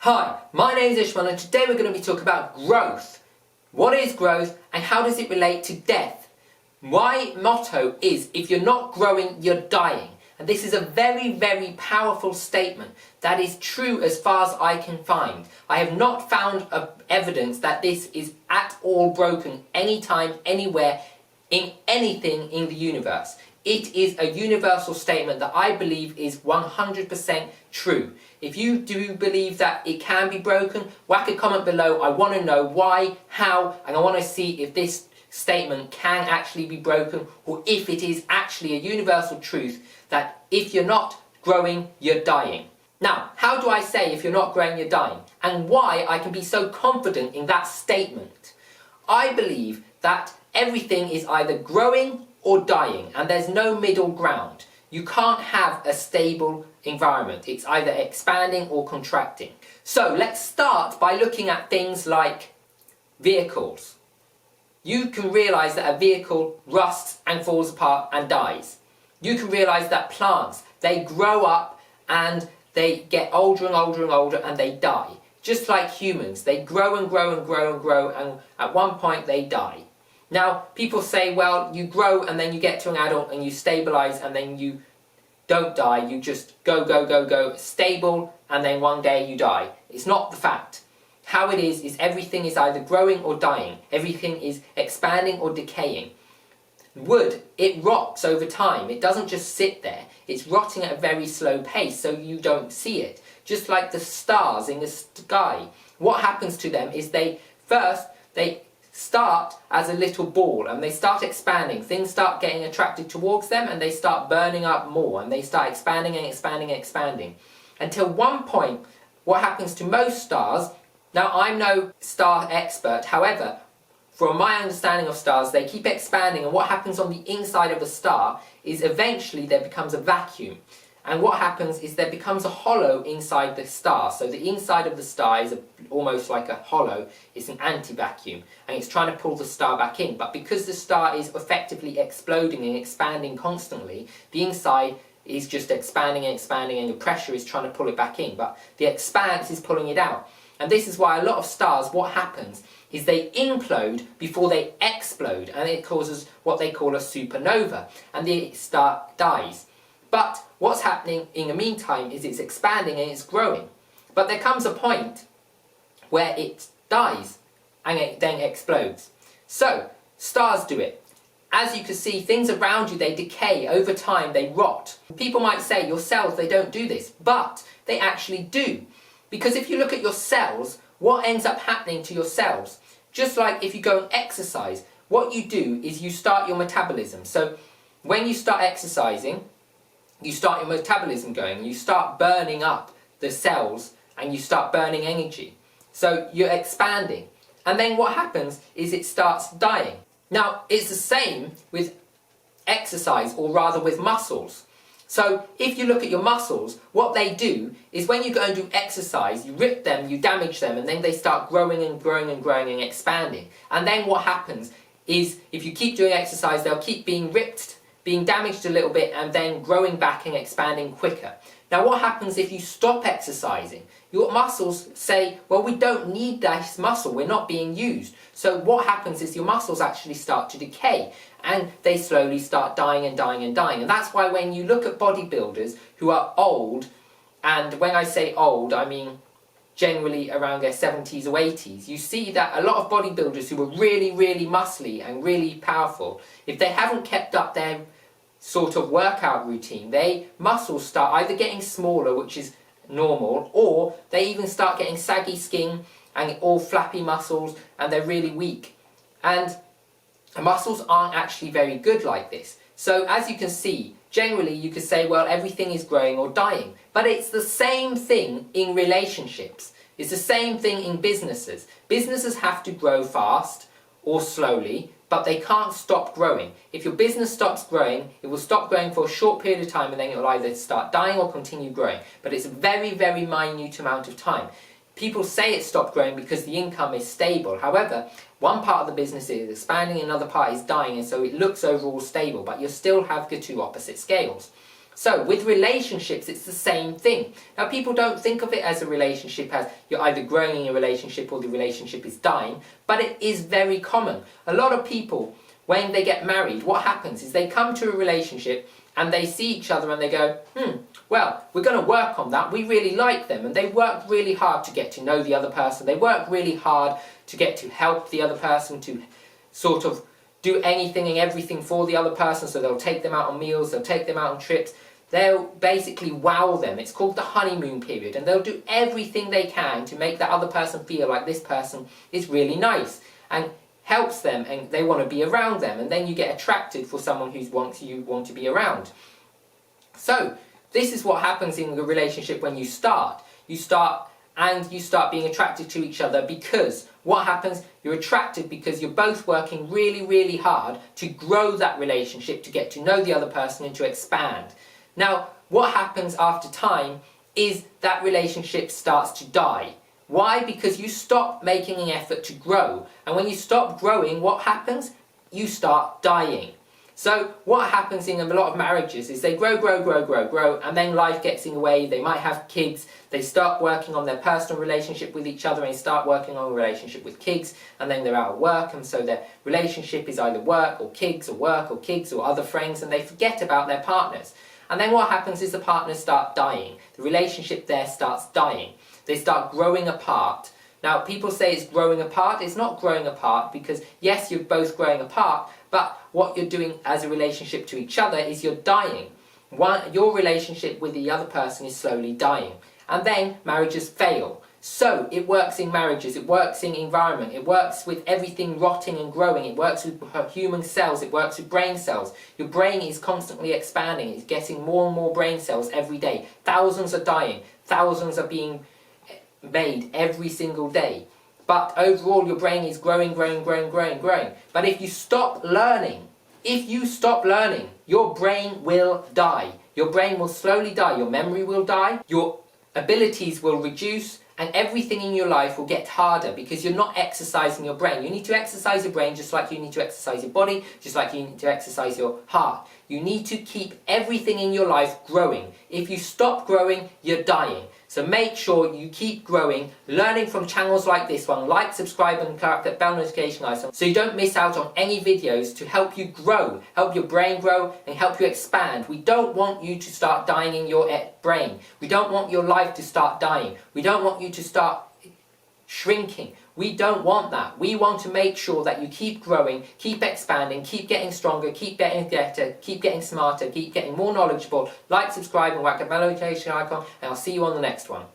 Hi, my name is Ishmael and today we're going to be talking about growth. What is growth and how does it relate to death? My motto is, if you're not growing, you're dying. And this is a very, very powerful statement that is true as far as I can find. I have not found evidence that this is at all broken anytime, anywhere, in anything in the universe. It is a universal statement that I believe is 100% true. If you do believe that it can be broken, whack a comment below. I want to know why, how, and I want to see if this statement can actually be broken, or if it is actually a universal truth that if you're not growing, you're dying. Now, how do I say if you're not growing, you're dying? And why I can be so confident in that statement? I believe that everything is either growing or dying, and there's no middle ground. You can't have a stable environment. It's either expanding or contracting. So let's start by looking at things like vehicles. You can realise that a vehicle rusts and falls apart and dies. You can realise that plants, they grow up and they get older and older and older and they die. Just like humans, they grow and grow and grow and grow, and at one point they die. Now, people say, well, you grow and then you get to an adult and you stabilise and then you don't die, you just go, stable, and then one day you die. It's not the fact. How it is everything is either growing or dying. Everything is expanding or decaying. Wood, it rots over time. It doesn't just sit there. It's rotting at a very slow pace, so you don't see it. Just like the stars in the sky. What happens to them is they start as a little ball and they start expanding. Things start getting attracted towards them and they start burning up more and they start expanding and expanding and expanding. Until one point, what happens to most stars, now I'm no star expert, however, from my understanding of stars, they keep expanding, and what happens on the inside of a star is eventually there becomes a vacuum. And what happens is there becomes a hollow inside the star. So the inside of the star is almost like a hollow. It's an anti-vacuum and it's trying to pull the star back in. But because the star is effectively exploding and expanding constantly, the inside is just expanding and expanding and the pressure is trying to pull it back in. But the expanse is pulling it out. And this is why a lot of stars, what happens is they implode before they explode, and it causes what they call a supernova, and the star dies. But what's happening in the meantime is it's expanding and it's growing. But there comes a point where it dies and it then explodes. So, stars do it. As you can see, things around you, they decay over time, they rot. People might say, your cells, they don't do this, but they actually do. Because if you look at your cells, what ends up happening to your cells? Just like if you go and exercise, what you do is you start your metabolism. So, when you start exercising, you start your metabolism going, you start burning up the cells and you start burning energy. So you're expanding. And then what happens is it starts dying. Now, it's the same with exercise, or rather with muscles. So if you look at your muscles, what they do is when you go and do exercise, you rip them, you damage them, and then they start growing and growing and growing and expanding. And then what happens is if you keep doing exercise, they'll keep being ripped, being damaged a little bit, and then growing back and expanding quicker. Now what happens if you stop exercising? Your muscles say, well, we don't need this muscle, we're not being used. So what happens is your muscles actually start to decay and they slowly start dying and dying and dying. And that's why when you look at bodybuilders who are old, and when I say old, I mean generally around their 70s or 80s, you see that a lot of bodybuilders who are really, really muscly and really powerful, if they haven't kept up their sort of workout routine, their muscles start either getting smaller, which is normal, or they even start getting saggy skin and all flappy muscles and they're really weak. And the muscles aren't actually very good like this. So as you can see, generally you could say, well, everything is growing or dying. But it's the same thing in relationships. It's the same thing in businesses. Businesses have to grow fast or slowly, but they can't stop growing. If your business stops growing, it will stop growing for a short period of time and then it will either start dying or continue growing. But it's a very, very minute amount of time. People say it stopped growing because the income is stable. However, one part of the business is expanding, another part is dying, and so it looks overall stable, but you still have the two opposite scales. So with relationships, it's the same thing. Now people don't think of it as a relationship as you're either growing in a relationship or the relationship is dying, but it is very common. A lot of people, when they get married, what happens is they come to a relationship and they see each other and they go, well, we're going to work on that. We really like them. And they work really hard to get to know the other person. They work really hard to get to help the other person, to sort of do anything and everything for the other person. So they'll take them out on meals, they'll take them out on trips. They'll basically wow them. It's called the honeymoon period. And they'll do everything they can to make that other person feel like this person is really nice and helps them, and they want to be around them. And then you get attracted for someone who you want to be around. So this is what happens in the relationship when you start. You start being attracted to each other because what happens? You're attracted because you're both working really, really hard to grow that relationship, to get to know the other person and to expand. Now, what happens after time is that relationship starts to die. Why? Because you stop making an effort to grow. And when you stop growing, what happens? You start dying. So what happens in a lot of marriages is they grow, and then life gets in the way. They might have kids. They start working on their personal relationship with each other and start working on a relationship with kids, and then they're out of work, and so their relationship is either work or kids or other friends, and they forget about their partners. And then what happens is the partners start dying. The relationship there starts dying. They start growing apart. Now, people say it's growing apart. It's not growing apart because, yes, you're both growing apart, but what you're doing as a relationship to each other is you're dying. Your relationship with the other person is slowly dying. And then marriages fail. So it works in marriages, it works in environment, it works with everything rotting and growing, it works with human cells, it works with brain cells. Your brain is constantly expanding, it's getting more and more brain cells every day. Thousands are dying, thousands are being made every single day. But overall your brain is growing. But if you stop learning, your brain will die. Your brain will slowly die, your memory will die, your abilities will reduce, and everything in your life will get harder because you're not exercising your brain. You need to exercise your brain just like you need to exercise your body, just like you need to exercise your heart. You need to keep everything in your life growing. If you stop growing, you're dying. So make sure you keep growing, learning from channels like this one. Like, subscribe and click that bell notification icon so you don't miss out on any videos to help you grow, help your brain grow and help you expand. We don't want you to start dying in your brain. We don't want your life to start dying. We don't want you to start shrinking. We don't want that. We want to make sure that you keep growing, keep expanding, keep getting stronger, keep getting better, keep getting smarter, keep getting more knowledgeable. Like, subscribe and whack the bell notification icon, and I'll see you on the next one.